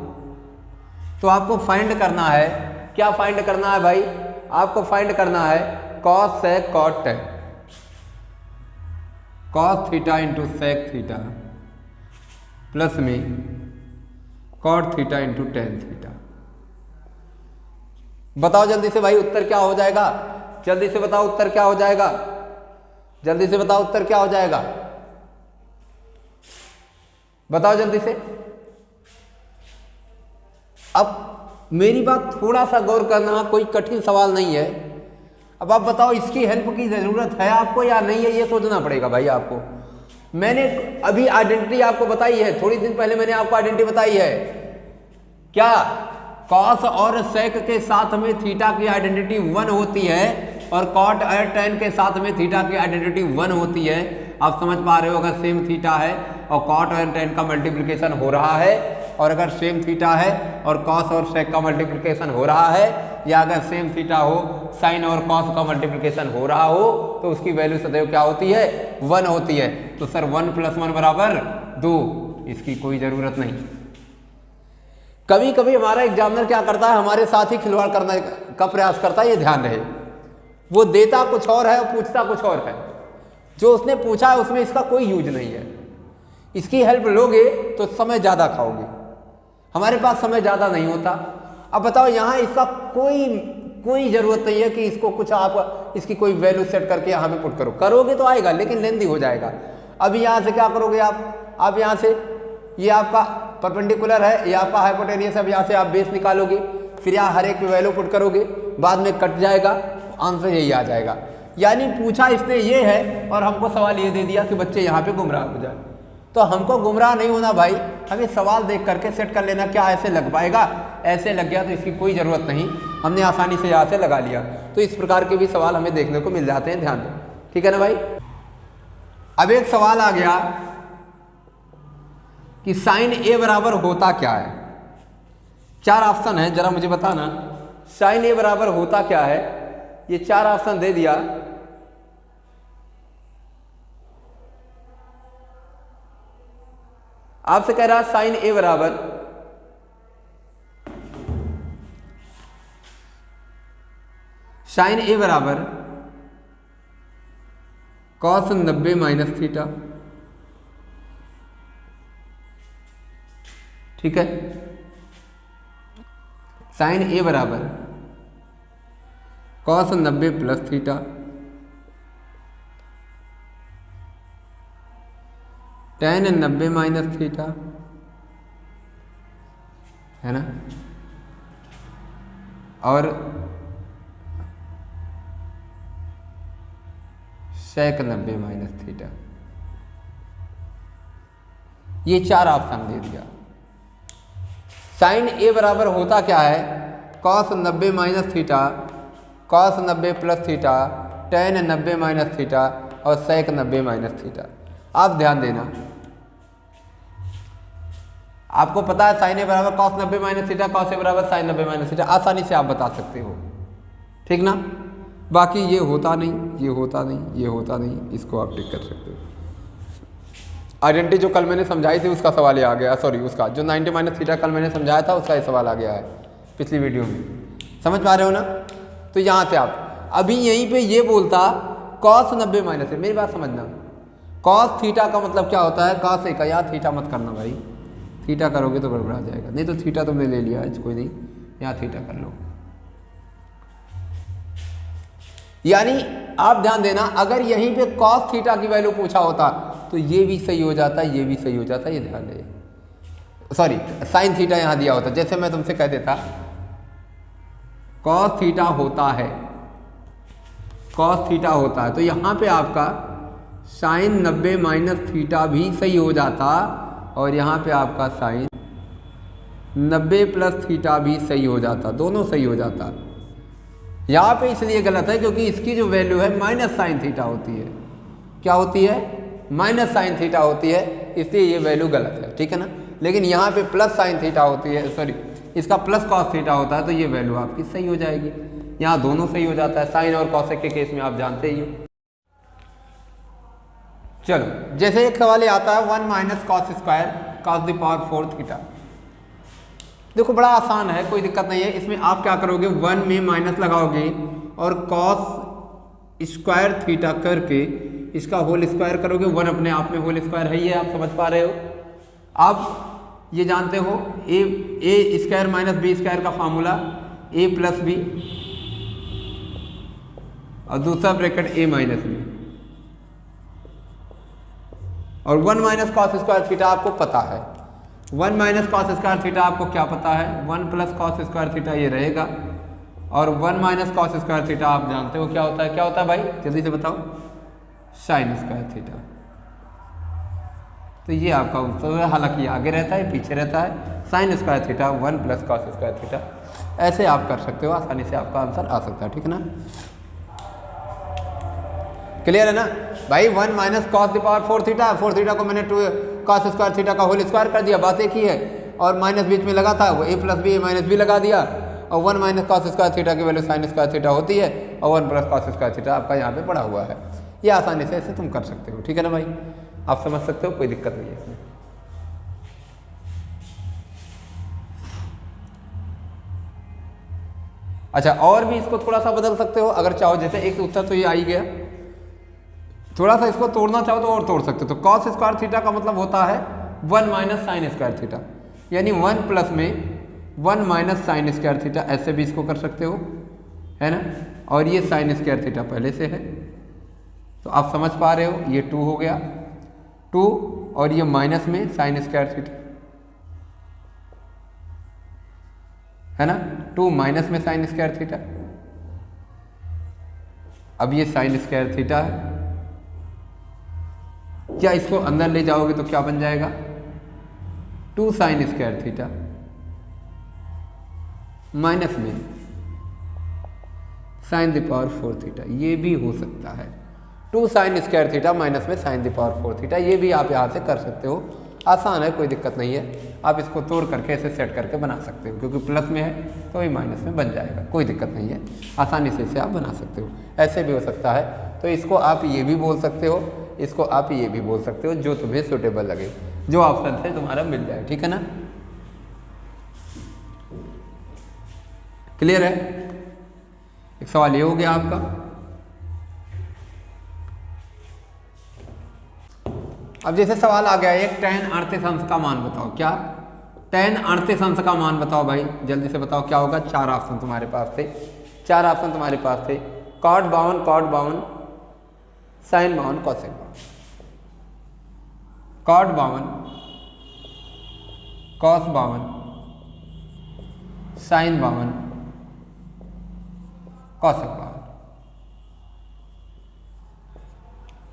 तो आपको फाइंड करना है, क्या फाइंड करना है भाई, आपको फाइंड करना है cos sec cot tan, cos theta into sec theta plus में cot theta into tan theta. बताओ जल्दी से भाई उत्तर क्या हो जाएगा, जल्दी से बताओ उत्तर क्या हो जाएगा, जल्दी से बताओ उत्तर क्या हो जाएगा, बताओ जल्दी से। अब मेरी बात थोड़ा सा गौर करना, कोई कठिन सवाल नहीं है। अब आप बताओ इसकी हेल्प की जरूरत है आपको या नहीं है, ये सोचना पड़ेगा भाई आपको। मैंने अभी आइडेंटिटी आपको बताई है, थोड़ी दिन पहले मैंने आपको आइडेंटिटी बताई है, क्या कॉस और सेक के साथ में थीटा की आइडेंटिटी 1 होती है और कॉट और टेन के साथ में थीटा की आइडेंटिटी 1 होती है। आप समझ पा रहे हो, अगर सेम थीटा है और कॉट और टेन का मल्टीप्लिकेशन हो रहा है, और अगर सेम थीटा है और कॉस और सेक का मल्टीप्लिकेशन हो रहा है, या अगर सेम थीटा हो साइन और कॉस का मल्टीप्लिकेशन हो रहा हो, तो उसकी वैल्यू सदैव क्या होती है 1 होती है। तो सर 1 + 1 बराबर 2, इसकी कोई जरूरत नहीं। कभी कभी हमारा एग्जामिनर क्या करता है, हमारे साथ ही खिलवाड़ करने का प्रयास करता है, ये ध्यान रहे। वो देता कुछ और है और पूछता कुछ और है, जो उसने पूछा है उसमें इसका कोई यूज नहीं है। इसकी हेल्प लोगे तो समय ज़्यादा खाओगे, हमारे पास समय ज़्यादा नहीं होता। अब बताओ यहाँ इसका कोई ज़रूरत नहीं है कि इसको कुछ आप इसकी कोई वैल्यू सेट करके यहाँ पे पुट करो, करोगे तो आएगा लेकिन लेंदी हो जाएगा। अभी यहाँ से क्या करोगे आप यहाँ से, ये आपका परपेंडिकुलर है, ये आपका हाइपोटेनियस है, अब यहाँ से आप बेस निकालोगे, फिर यहाँ हर एक पे वैल्यू पुट करोगे, बाद में कट जाएगा, आंसर यही आ जाएगा। यानी पूछा इसने ये है और हमको सवाल ये दे दिया कि बच्चे यहाँ पे गुमराह हो जाए। तो हमको गुमराह नहीं होना भाई, हमें सवाल देख करके सेट कर लेना, क्या ऐसे लग पाएगा, ऐसे लग गया तो इसकी कोई ज़रूरत नहीं, हमने आसानी से यहाँ से लगा लिया। तो इस प्रकार के भी सवाल हमें देखने को मिल जाते हैं, ध्यान दो, ठीक है ना भाई। अब एक सवाल आ गया कि साइन ए बराबर होता क्या है। 4 ऑप्शन है, जरा मुझे बताना साइन ए बराबर होता क्या है। ये 4 ऑप्शन दे दिया। आपसे कह रहा साइन ए बराबर cos 90 माइनस थीटा, ठीक है। साइन ए बराबर cos 90 plus theta, tan 90 minus theta, है ना, और sec 90 माइनस थीटा। ये 4 ऑप्शन दे दिया। साइन ए बराबर होता क्या है, cos 90 minus theta, cos 90 plus theta, tan 90 minus theta और sec 90 माइनस थीटा। आप ध्यान देना, आपको पता है साइन ए बराबर cos 90 माइनस थीटा, cos ए बराबर sin 90 माइनस थीटा, आसानी से आप बता सकते हो, ठीक ना। बाकी ये होता नहीं, ये होता नहीं, ये होता नहीं, इसको आप टिक कर सकते हो। आइडेंटिटी जो कल मैंने समझाई थी उसका सवाल ये आ गया, सॉरी उसका जो 90 माइनस थीटा कल मैंने समझाया था उसका ये सवाल आ गया है पिछली वीडियो में, समझ पा रहे हो ना। तो यहाँ से आप अभी यहीं पे ये बोलता cos 90 माइनस, मेरी बात समझना, cos थीटा का मतलब क्या होता है, cos ए का, यहाँ थीटा मत करना भाई, थीटा करोगे तो गड़बड़ा जाएगा, नहीं तो थीटा तुमने ले लिया है, कोई नहीं, यहाँ थीटा कर लो। यानी आप ध्यान देना, अगर यहीं पे cos थीटा की वैल्यू पूछा होता तो ये भी सही हो जाता, ये भी सही हो जाता, ये ध्यान दे, सॉरी साइन थीटा यहाँ दिया होता। जैसे मैं तुमसे कह देता cos थीटा होता है, cos थीटा होता है, तो यहाँ पे आपका साइन 90 माइनस थीटा भी सही हो जाता और यहाँ पे आपका साइन 90 प्लस थीटा भी सही हो जाता, दोनों सही हो जाता। यहाँ पे इसलिए गलत है क्योंकि इसकी जो वैल्यू है माइनस साइन थीटा होती है, क्या होती है, माइनस साइन थीटा होती है, इसलिए ये वैल्यू गलत है, ठीक है ना। लेकिन यहाँ पे प्लस साइन थीटा होती है, सॉरी इसका प्लस कॉस थीटा होता है, तो ये वैल्यू आपकी सही हो जाएगी। यहाँ दोनों सही हो जाता है, साइन और कॉसेक के केस में आप जानते ही हो। चलो जैसे एक सवाल ये आता है 1 minus cos square cos the power 4 theta. देखो बड़ा आसान है, कोई दिक्कत नहीं है इसमें। आप क्या करोगे, 1 में माइनस लगाओगे और cos स्क्वायर थीटा करके इसका होल स्क्वायर करोगे। 1 अपने आप में होल स्क्वायर है ही है, आप समझ पा रहे हो। आप ये जानते हो ए स्क्वायर माइनस बी स्क्वायर का फार्मूला a प्लस बी और दूसरा ब्रैकेट a माइनस बी, और 1 माइनस कॉस स्क्वायर थीटा आपको पता है। 1 माइनस कॉस स्क्वायर थीटा आपको क्या पता है, 1 प्लस कॉस स्क्वायर थीटा ये रहेगा, और 1 माइनस कॉस स्क्वायर थीटा आप जानते हो क्या होता है, क्या होता है भाई जल्दी से बताओ, साइन स्क्वायर थीटा। तो ये आपका उत्तर है, हालांकि आगे रहता है पीछे रहता है, sign square theta 1 plus cos square theta. ऐसे आप कर सकते हो, आसानी से आपका आंसर आ सकता है, ठीक है ना। क्लियर है ना भाई। 1 minus cos the power 4 theta, 4 theta को मैंने 2 कॉस स्क्वायर थीटा का होल स्क्वायर कर दिया, बात एक ही है, और माइनस बीच में लगा था, वो a plus B minus B लगा दिया, और 1 माइनस कॉस स्क्वायर थीटा की वैल्यू साइन स्क्वायर थीटा होती है, और 1 प्लस कॉस स्क्वायर थीटा आपका यहाँ पे पड़ा हुआ है। ये आसानी से ऐसे तुम कर सकते हो, ठीक है ना भाई, आप समझ सकते हो, कोई दिक्कत नहीं है इसमें। अच्छा और भी इसको थोड़ा सा बदल सकते हो अगर चाहो, जैसे एक उत्तर तो ये आ ही गया, थोड़ा सा इसको तोड़ना चाहो तो और तोड़ सकते हो। तो कॉस स्क्वायर थीटा का मतलब होता है 1 माइनस साइन स्क्वायर थीटा, यानी 1 प्लस में 1 माइनस साइन स्क्वायर थीटा, ऐसे भी इसको कर सकते हो, है ना। और ये साइन स्क्वायर थीटा पहले से है, तो आप समझ पा रहे हो, ये 2 हो गया 2, और ये माइनस में साइन स्क्वायर थीटा, है ना, 2 माइनस में साइन स्क्वायर थीटा। अब ये साइन स्क्वायर थीटा है, क्या इसको अंदर ले जाओगे तो क्या बन जाएगा, 2 साइन स्क्वायर थीटा, माइनस में साइन द पावर 4 थीटा, ये भी हो सकता है। 2 साइन स्क्वायर थीटा माइनस में साइन द पावर 4 थीटा, ये भी आप यहाँ से कर सकते हो। आसान है, कोई दिक्कत नहीं है। आप इसको तोड़ करके ऐसे सेट करके बना सकते हो, क्योंकि प्लस में है तो ये माइनस में बन जाएगा, कोई दिक्कत नहीं है। आसानी से इसे आप बना सकते हो। ऐसे भी हो सकता है, तो इसको आप ये भी बोल सकते हो, इसको आप ये भी बोल सकते हो, जो तुम्हें सूटेबल लगे, जो ऑप्शन से तुम्हारा मिल जाए। ठीक है ना, क्लियर है? एक सवाल ये हो गया आपका। अब जैसे सवाल आ गया एक tan 38 अंश का मान बताओ। क्या tan 38 अंश का मान बताओ भाई, जल्दी से बताओ क्या होगा। 4 ऑप्शन तुम्हारे पास थे, 4 ऑप्शन तुम्हारे पास थे। cot 52, sin 52, cosec 52। cot 52, cos 52, sin 52, cosec 52।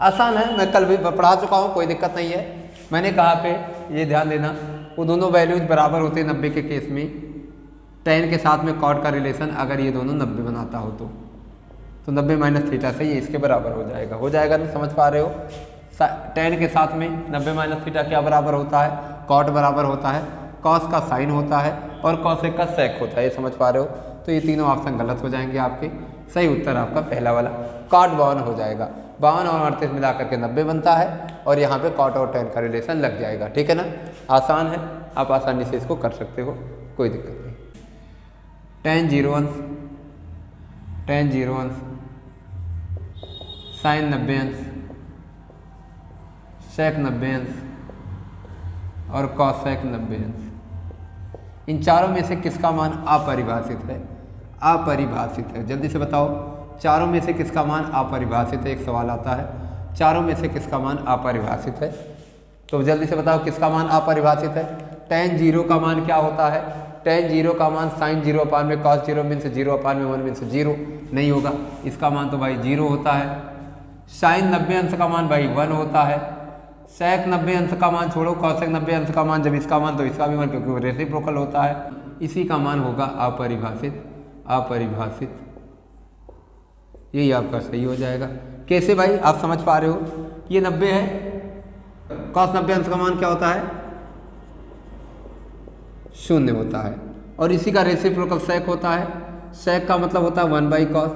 आसान है, मैं कल भी पढ़ा चुका हूँ, कोई दिक्कत नहीं है। मैंने कहा पे ये ध्यान देना, वो दोनों वैल्यूज बराबर होते हैं 90 के केस में। tan के साथ में cot का रिलेशन अगर ये दोनों 90 बनाता हो तो 90 माइनस थीटा से ये इसके बराबर हो जाएगा ना, समझ पा रहे हो? tan के साथ में 90 माइनस थीटा क्या बराबर होता है? cot बराबर होता है, cos का साइन होता है और cosec का sec होता है, ये समझ पा रहे हो? तो ये तीनों ऑप्शन गलत हो जाएंगे आपके। सही उत्तर आपका पहला वाला cot 52 हो जाएगा। 52 और 38 मिला करके 90 बनता है, और यहाँ पे cot और tan का रिलेशन लग जाएगा। ठीक है ना, आसान है, आप आसानी से इसको कर सकते हो, कोई दिक्कत नहीं। tan 0 अंश, tan 0 अंश, sin 90 अंश, sec 90 अंश और cosec 90 अंश। इन चारों में से किसका मान अपरिभाषित है? अपरिभाषित है, जल्दी से बताओ। चारों में से किसका मान अपरिभाषित है? एक सवाल आता है, चारों में से किसका मान अपरिभाषित है? तो जल्दी से बताओ किसका मान अपरिभाषित है? tan 0 का मान क्या होता है? tan 0 का मान sin 0 अपान में cos 0 मीन्स 0 अपान में 1 मीन्स 0 नहीं होगा, इसका मान तो भाई 0 होता है। sin 90 अंश का मान भाई 1 होता है। sec 90 अंश का मान छोड़ो, cosec 90 अंश का मान जब इसका मान तो इसका भी मान, क्योंकि वो रेसिप्रोकल होता है, इसी का मान होगा अपरिभाषित। अपरिभाषित, यही आपका सही हो जाएगा। कैसे भाई, आप समझ पा रहे हो? ये 90 है, cos 90 अंश का मान क्या होता है? 0 होता है, और इसी का रेसिप्रोकल sec होता है। sec का मतलब होता है 1/cos,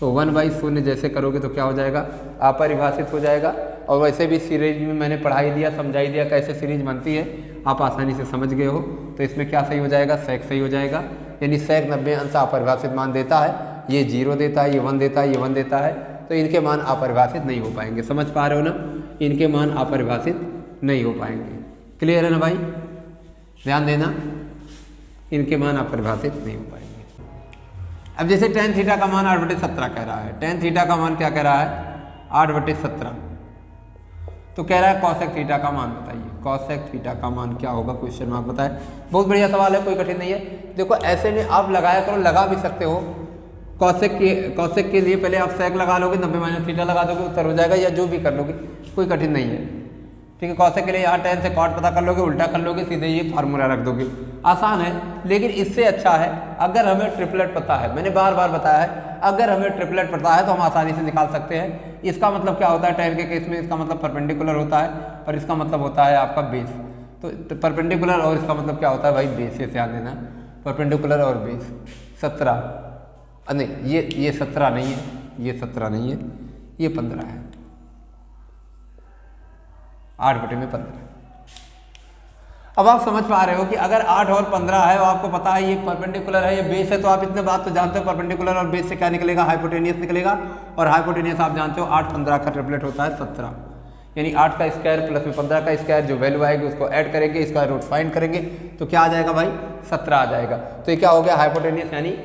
तो 1/0 जैसे करोगे तो क्या हो जाएगा? अपरिभाषित हो जाएगा। और वैसे भी सीरीज में मैंने पढ़ाई दिया, समझाई दिया कैसे सीरीज बनती है, आप आसानी से समझ गए हो। तो इसमें क्या सही हो जाएगा? sec सही हो जाएगा। यानी sec 90 अंश अपरिभाषित मान देता है, ये 0 देता है, ये 1 देता है, ये 1 देता है, तो इनके मान अपरिभाषित नहीं हो पाएंगे। समझ पा रहे हो ना, इनके मान अपरिभाषित नहीं हो पाएंगे। क्लियर है ना भाई? ध्यान देना, इनके मान अपरिभाषित नहीं हो पाएंगे। अब जैसे tan थीटा का मान 8/17 कह रहा है, tan थीटा का मान क्या कह रहा है? 8/17। तो कह रहा है cosec थीटा का मान बताइए। cosec थीटा का मान क्या होगा? क्वेश्चन मार्क बताए। बहुत बढ़िया सवाल है, कोई कठिन नहीं है। देखो ऐसे में आप लगाया करो, लगा भी सकते हो। cosec के लिए पहले आप sec लगा लोगे, 90 माइनस थीटा लगा दोगे, उत्तर हो जाएगा, या जो भी कर लोगे, कोई कठिन नहीं है। ठीक है, cosec के लिए यहाँ tan से cot पता कर लोगे, उल्टा कर लोगे, सीधे ये फार्मूला रख दोगे, आसान है। लेकिन इससे अच्छा है अगर हमें ट्रिपलेट पता है। मैंने बार बार बताया है, अगर हमें ट्रिपलेट पता है तो हम आसानी से निकाल सकते हैं। इसका मतलब क्या होता है? tan के केस में इसका मतलब परपेंडिकुलर होता है, और इसका मतलब होता है आपका बेस। तो परपेंडिकुलर और इसका मतलब क्या होता है भाई? बेस। ये ध्यान देना, परपेंडिकुलर और बेस। 17 नहीं, ये 17 नहीं है, ये 17 नहीं है, ये 15 है। 8/15। अब आप समझ पा रहे हो कि अगर 8 और 15 है और आपको पता है ये परपेंडिकुलर है, ये बेस है, तो आप इतने बात तो जानते हो, परपेंडिकुलर और बेस से क्या निकलेगा? हाइपोटेनियस निकलेगा। और हाइपोटेनियस आप जानते हो 8 15 का ट्रिपलेट होता है 17, यानी 8 का स्क्वायर प्लस में 15 का स्क्वायर, जो वैल्यू आएगी उसको ऐड करेंगे, इसका रूट फाइंड करेंगे, तो क्या आ जाएगा भाई? 17 आ जाएगा। तो ये क्या हो गया? हाइपोटेनियस यानी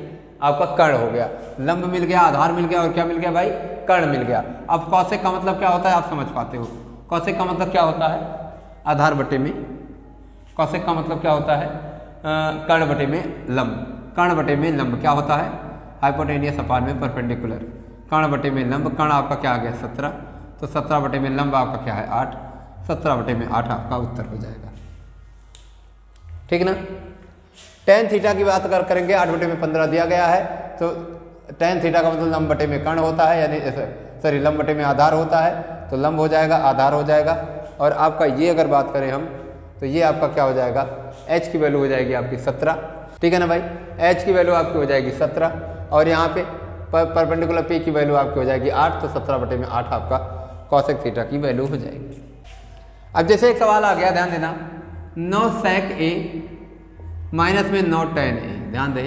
आपका कर्ण हो गया। लंब मिल गया, आधार मिल गया, और क्या मिल गया भाई? कर्ण मिल गया। अब कौशिक का मतलब क्या होता है? आप समझ पाते हो। कौशिक का मतलब क्या होता है? आधार बटे में, कौशिक का मतलब क्या होता है? कर्ण बटे में लंब। कर्ण बटे में लंब क्या होता है? हाइपोटेनियस अपान में परपेंडिकुलर। कर्ण बटे में लंब, कर्ण आपका क्या आ गया? 17, तो 17 बटे में लंब आपका क्या है? 8, 17 बटे में 8 आपका उत्तर हो जाएगा। ठीक ना? टेन थीटा की बात करेंगे 8/15 दिया गया है, तो टेन थीटा का मतलब लंब बटे में कर्ण होता है, यानी सॉरी लंब बटे में आधार होता है, तो लंब हो जाएगा, आधार हो जाएगा। और आपका ये अगर बात करें हम, तो ये आपका क्या हो जाएगा, h की वैल्यू हो जाएगी आपकी 17, ठीक है ना भाई, h की वैल्यू आपकी हो जाएगी 17, और यहाँ पे परपेंडिकुलर p की वैल्यू आपकी हो जाएगी 8, तो 17/8 आपका कॉसेक थीटा की वैल्यू हो जाएगी। अब जैसे एक सवाल आ गया, ध्यान देना, 9 sec a माइनस में 9 tan a, ध्यान दे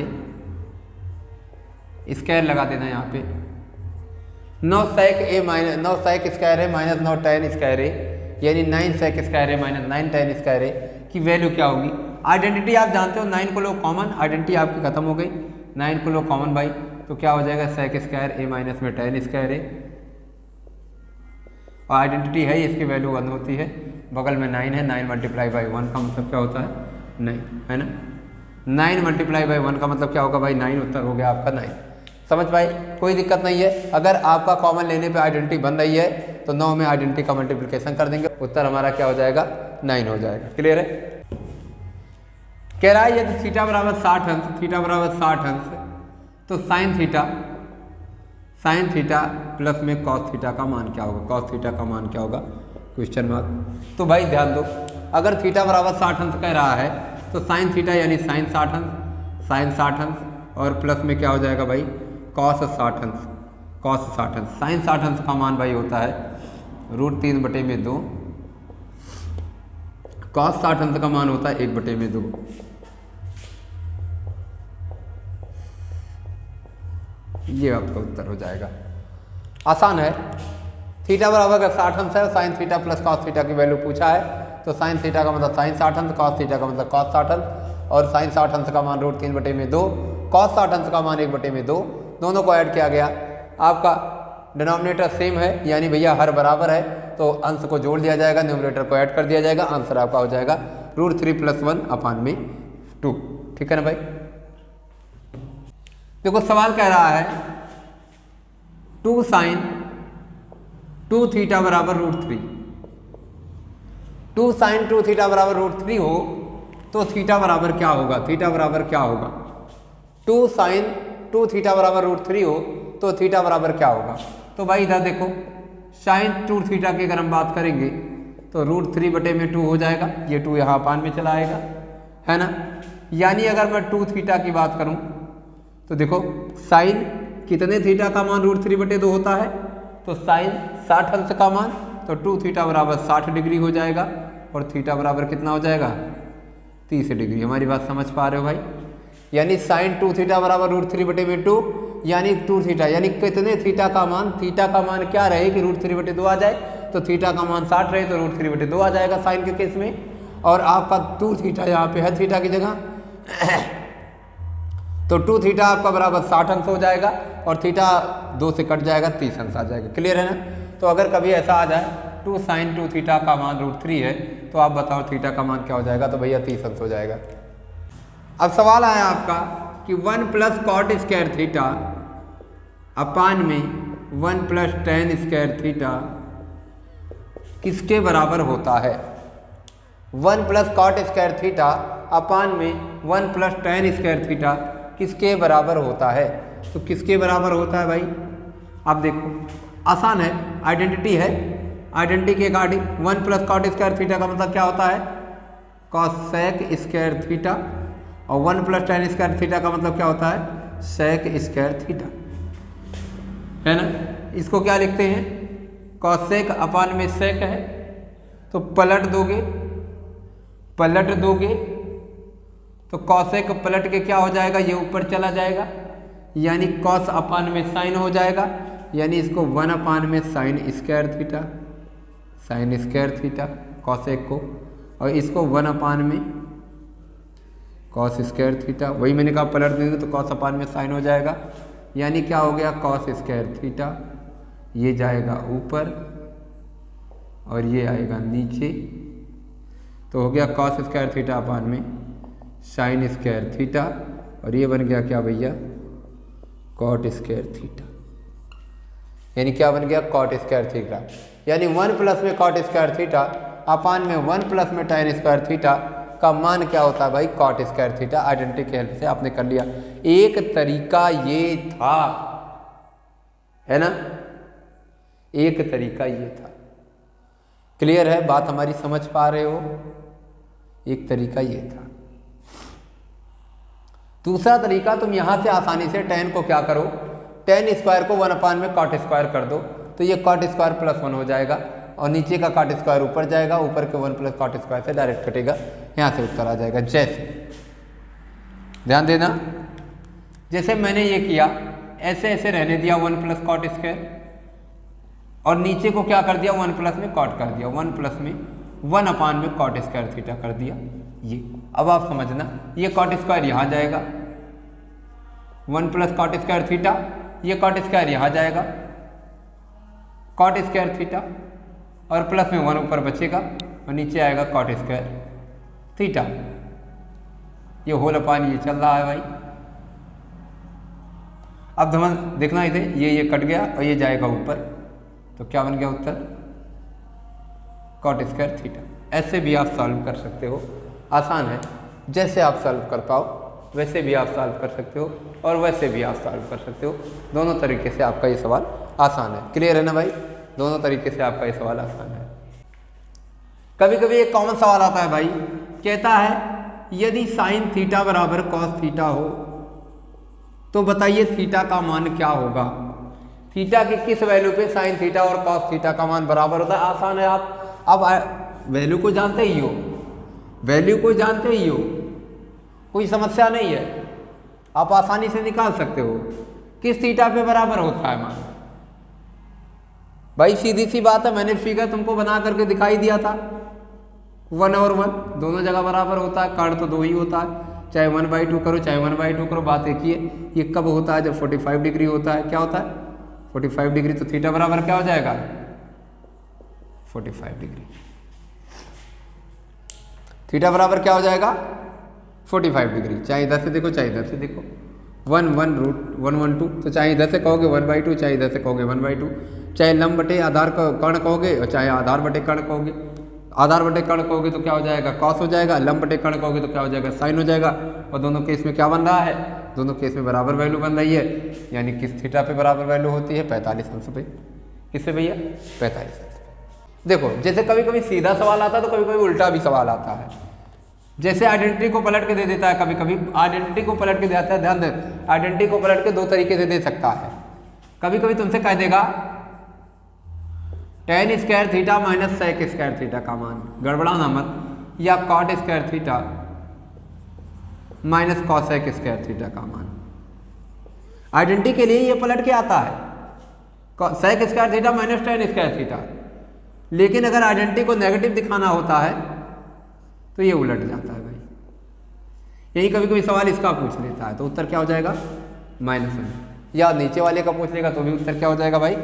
स्क्वायर लगा देना यहाँ पे, 9 sec a minus 9 sec square है माइनस 9 tan स्क्वायर है, यानी 9 sec स्क्वायर है माइनस 9 tan स्क्वायर है की वैल्यू क्या होगी। आइडेंटिटी आप जानते हो, 9 को लो कॉमन, आइडेंटिटी आपकी खत्म हो गई, 9 को लो कॉमन भाई, तो क्या हो जाएगा sec स्क्वायर a माइनस में tan स्क्वायर है, और आइडेंटिटी है इसकी वैल्यू 1 होती है, बगल में 9 है, 9 मल्टीप्लाई बाई 1 का मतलब क्या होता है 9, है ना, 9 मल्टीप्लाई बाई 1 का मतलब क्या होगा भाई 9, उत्तर हो गया आपका 9। समझ भाई, कोई दिक्कत नहीं है, अगर आपका कॉमन लेने पे आइडेंटिटी बन रही है तो 9 में आइडेंटिटी का मल्टीप्लिकेशन कर देंगे, उत्तर हमारा क्या हो जाएगा 9 हो जाएगा। क्लियर है। कह रहा है यदि थीटा बराबर 60 अंश, थीटा बराबर 60 अंश, तो साइन थीटा प्लस में कॉस थीटा का मान क्या होगा, कॉस थीटा का मान क्या होगा, क्वेश्चन मार्क। तो भाई ध्यान दो, अगर थीटा बराबर 60 अंश कह रहा है तो साइन थीटा यानी साइन 60 अंश, साइन 60 अंश और प्लस में क्या हो जाएगा भाई कॉस 60 अंश, कॉस 60 अंश। साइन 60 अंश का मान भाई होता है √3/2, कॉस 60 अंश का मान होता है 1/2। ये आपका उत्तर हो जाएगा, आसान है। थीटा बराबर अगर 60 अंश है, sine theta plus cos theta की वैल्यू पूछा है, तो साइन थीटा का मतलब साइन 60 अंश, कॉस थीटा का मतलब कॉस 60 अंश, और साइन 60 अंश का मान √3/2, कॉस 60 अंश का मान 1/2, दोनों को ऐड किया गया। आपका डिनोमिनेटर सेम है, यानी भैया हर बराबर है, तो अंश को जोड़ दिया जाएगा, न्यूमरेटर को ऐड कर दिया जाएगा, आंसर आपका हो जाएगा √3 + 1/2। ठीक है ना भाई। देखो सवाल कह रहा है 2 sin 2 थीटा बराबर √3, 2 sin 2 थीटा बराबर √3 हो तो थीटा बराबर क्या होगा, थीटा बराबर क्या होगा, 2 sin 2 थीटा बराबर √3 हो तो थीटा बराबर क्या होगा। तो भाई इधर देखो sin 2 थीटा की अगर हम बात करेंगे तो √3/2 हो जाएगा, ये 2 यहाँ अपान में चला आएगा, है ना। यानी अगर मैं 2 थीटा की बात करूं तो देखो साइन कितने थीटा का मान √3/2 होता है, तो साइन 60 अंश का मान, तो 2 थीटा बराबर 60 डिग्री हो जाएगा, और थीटा बराबर कितना हो जाएगा 30 डिग्री। हमारी बात समझ पा रहे हो भाई। यानी साइन 2 थीटा बराबर √3/2, यानी 2 थीटा, यानी कितने थीटा का मान, थीटा का मान क्या रहे कि √3/2 आ जाए, तो थीटा का मान 60 रहे तो √3/2 आ जाएगा साइन के केस में, और आपका 2 थीटा यहाँ पे है थीटा की जगह, तो 2 थीटा आपका बराबर 60 अंश हो जाएगा, और थीटा 2 से कट जाएगा, 30 अंश आ जाएगा। क्लियर है ना। तो अगर कभी ऐसा आ जाए 2 sin 2 थीटा का मान √3 है, तो आप बताओ थीटा का मान क्या हो जाएगा, तो भैया 30 अंश हो जाएगा। अब सवाल आया आपका कि 1 + cot स्क्वायर थीटा अपान में 1 + tan स्क्वायर थीटा किसके बराबर होता है। 1 + cot स्क्वायर थीटा अपान में 1 + tan स्क्वायर थीटा किसके बराबर होता है। तो किसके बराबर होता है भाई, आप देखो आसान है, आइडेंटिटी है, आइडेंटिटी के अकॉर्डिंग 1 + cot स्क्वायर थीटा का मतलब क्या होता है cosec स्क्वायर थीटा, और 1 + tan स्क्वायर थीटा का मतलब क्या होता है sec स्क्वायर थीटा, है ना। इसको क्या लिखते हैं cosec अपान में sec है, तो पलट दोगे तो cosec पलट के क्या हो जाएगा, ये ऊपर चला जाएगा, यानी cos अपान में sin हो जाएगा, यानी इसको 1 अपान में sin स्क्वायर थीटा cosec को, और इसको 1 अपान में cos स्क्वायर थीटा, वही मैंने कहा पलट देंगे तो cos अपान में sin हो जाएगा, यानी क्या हो गया cos स्क्वायर थीटा, ये जाएगा ऊपर और ये आएगा नीचे, तो हो गया cos स्क्वायर थीटा अपान में sin स्क्वायर थीटा, और ये बन गया क्या भैया cot स्क्वायर थीटा, यानी क्या बन गया cot स्क्वायर थीटा, यानी 1 + में cot स्क्वायर थीटा अपान में 1 + में tan स्क्वायर थीटा का मान क्या होता है भाई, कॉट स्क्वायर थीटा। आइडेंटिटी की हेल्प से आपने कर लिया। एक तरीका ये था, है ना, एक तरीका ये था। क्लियर है बात हमारी, समझ पा रहे हो? एक तरीका ये था। दूसरा तरीका, तुम यहां से आसानी से tan को क्या करो, tan स्क्वायर को 1 में कॉट स्क्वायर कर दो, तो ये कॉट स्क्वायर +1 हो जाएगा और नीचे का कॉट स्क्वायर ऊपर जाएगा, ऊपर के 1 + कॉट स्क्वायर से डायरेक्ट कटेगा, यहाँ से उत्तर आ जाएगा। जैसे ध्यान देना, जैसे मैंने ये किया, ऐसे ऐसे रहने दिया 1 + कॉट स्क्वायर और नीचे को क्या कर दिया, 1 में कॉट कर दिया, 1 में 1 में कॉट स्क्वायर थीटा कर दिया। ये अब आप समझना, ये कॉट स्क्वायर यहाँ जाएगा, 1 + कॉट स्क्वायर थीटा, ये कॉट स्क्वायर यहाँ जाएगा, कॉट स्क्वायर थीटा, और प्लस में 1 ऊपर बचेगा और नीचे आएगा कॉट स्क्वायर थीटा। ये होल अपान ये चल रहा है भाई। अब धमन देखना इधर, ये कट गया और ये जाएगा ऊपर, तो क्या बन गया उत्तर, कॉट स्क्वायर थीटा। ऐसे भी आप सॉल्व कर सकते हो, आसान है। जैसे आप सॉल्व कर पाओ वैसे भी आप सॉल्व कर सकते हो और वैसे भी आप सॉल्व कर सकते हो। दोनों तरीके से आपका ये सवाल आसान है। क्लियर है ना भाई? दोनों तरीके से आपका ये सवाल आसान है। कभी कभी एक कॉमन सवाल आता है भाई, कहता है यदि साइन थीटा बराबर कॉस थीटा हो तो बताइए थीटा का मान क्या होगा। थीटा की किस वैल्यू पे साइन थीटा और कॉस थीटा का मान बराबर होता है? आसान है। आप अब वैल्यू को जानते ही हो, वैल्यू को जानते ही हो, कोई समस्या नहीं है, आप आसानी से निकाल सकते हो किस थीटा पे बराबर होता है मान। भाई सीधी सी बात है, मैंने फिगर तुमको बना करके दिखाई दिया था, 1 और 1 दोनों जगह बराबर होता है, कर्ण तो 2 ही होता है, चाहे 1/2 करो चाहे 1/2 करो, बात एक ही है। ये कब होता है? जब 45 डिग्री होता है। क्या होता है? 45 डिग्री। तो थीटा बराबर क्या हो जाएगा? 45 डिग्री। थीटा बराबर क्या हो जाएगा? 45 डिग्री। चाहे इधर से देखो चाहे इधर से देखो, 1/√112, तो चाहे इधर से कहोगे 1/2, चाहे इधर से कहोगे 1/2, चाहे लंब बटे आधार का कर्ण कहोगे और चाहे आधार बटे कर्ण कहोगे। आधार बटे कर्ण कहोगे तो क्या हो जाएगा? कॉस हो जाएगा। लंब बटे कर्ण कहोगे तो क्या हो जाएगा? साइन हो जाएगा। और दोनों केस में क्या बन रहा है? दोनों केस में बराबर वैल्यू बन रही है, यानी किस थीटा पे बराबर वैल्यू होती है? 45 अंश पे। किससे भैया? 45 अंश पे। देखो जैसे कभी कभी सीधा सवाल आता है तो कभी कभी उल्टा भी सवाल आता है। जैसे आइडेंटिटी को पलट के दे देता है, कभी कभी आइडेंटिटी को पलट के देता है। ध्यान दे, आइडेंटिटी को पलट के 2 तरीके से दे सकता है। कभी कभी तुमसे कह देगा tan square theta minus sec square theta का मान, गड़बड़ाना मत, या cot square theta minus cosec square theta का मान। आइडेंटिटी के लिए ये पलट के आता है, sec square theta minus tan square theta. लेकिन अगर आइडेंटिटी को नेगेटिव दिखाना होता है तो ये उलट जाता है भाई। यही कभी कभी सवाल इसका पूछ लेता है तो उत्तर क्या हो जाएगा? -1। या नीचे वाले का पूछ लेगा तो भी उत्तर क्या हो जाएगा भाई?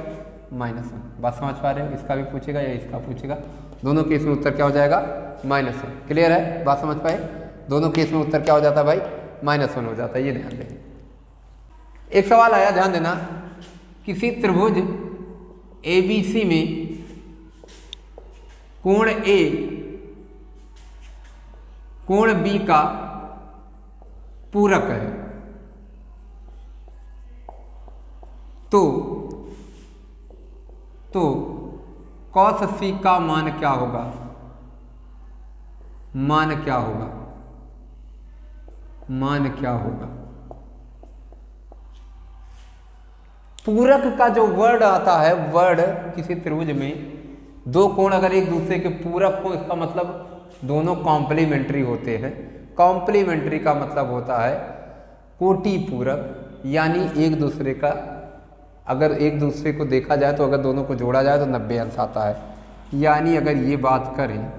-1। बात समझ पा रहे हो? इसका भी पूछेगा या इसका पूछेगा, दोनों केस में उत्तर क्या हो जाएगा? -1। क्लियर है? बात समझ पाए? दोनों केस में उत्तर क्या हो जाता है भाई? -1 हो जाता है। ये ध्यान दें। एक सवाल आया, ध्यान देना, किसी त्रिभुज ABC में कोण A कोण B का पूरक है, तो cos C का मान क्या होगा? मान क्या होगा? मान क्या होगा? पूरक का जो वर्ड आता है, वर्ड किसी त्रिभुज में 2 कोण अगर एक दूसरे के पूरक हो, इसका मतलब दोनों कॉम्प्लीमेंट्री होते हैं। कॉम्प्लीमेंट्री का मतलब होता है कोटि पूरक, यानी एक दूसरे का, अगर एक दूसरे को देखा जाए तो अगर दोनों को जोड़ा जाए तो 90 अंश आता है। यानी अगर ये बात करें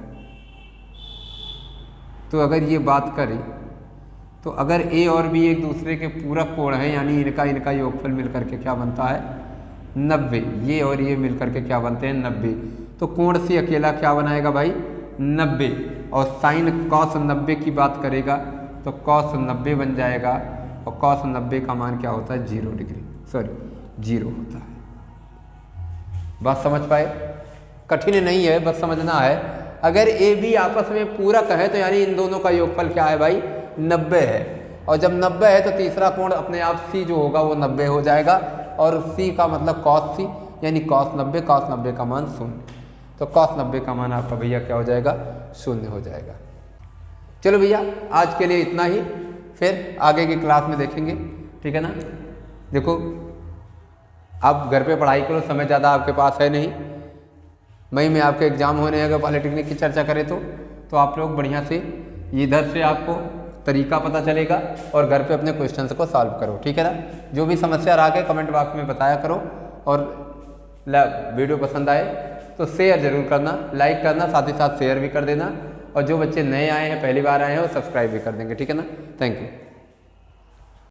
तो अगर A और B एक दूसरे के पूरक कोण हैं, यानी इनका योगफल मिलकर के क्या बनता है? 90। ये और ये मिलकर के क्या बनते हैं? 90। तो कोण से अकेला क्या बनाएगा भाई? 90। और साइन cos 90 की बात करेगा तो cos 90 बन जाएगा, और cos 90 का मान क्या होता है? 0 डिग्री, सॉरी 0 होता है। बात समझ पाए? कठिन नहीं है, बस समझना है। अगर ए बी आपस में पूरक है तो यानी इन दोनों का योगफल क्या है भाई, 90 है। और जब 90 है तो तीसरा कोण अपने आप सी जो होगा वो 90 हो जाएगा, और सी का मतलब कॉस सी, यानी कॉस 90 का मान 0। तो कॉस 90 का मान आपका भैया क्या हो जाएगा, 0 हो जाएगा। चलो भैया आज के लिए इतना ही, फिर आगे की क्लास में देखेंगे, ठीक है ना। देखो आप घर पे पढ़ाई करो, समय ज़्यादा आपके पास है नहीं, मई में आपके एग्ज़ाम होने, अगर पॉलिटेक्निक की चर्चा करें तो आप लोग बढ़िया से इधर से आपको तरीका पता चलेगा और घर पे अपने क्वेश्चंस को सॉल्व करो, ठीक है ना। जो भी समस्या रहा के कमेंट बॉक्स में बताया करो, और वीडियो पसंद आए तो शेयर ज़रूर करना, लाइक करना, साथ ही साथ शेयर भी कर देना, और जो बच्चे नए आए हैं, पहली बार आए हैं, वो सब्सक्राइब भी कर देंगे, ठीक है ना। Thank you.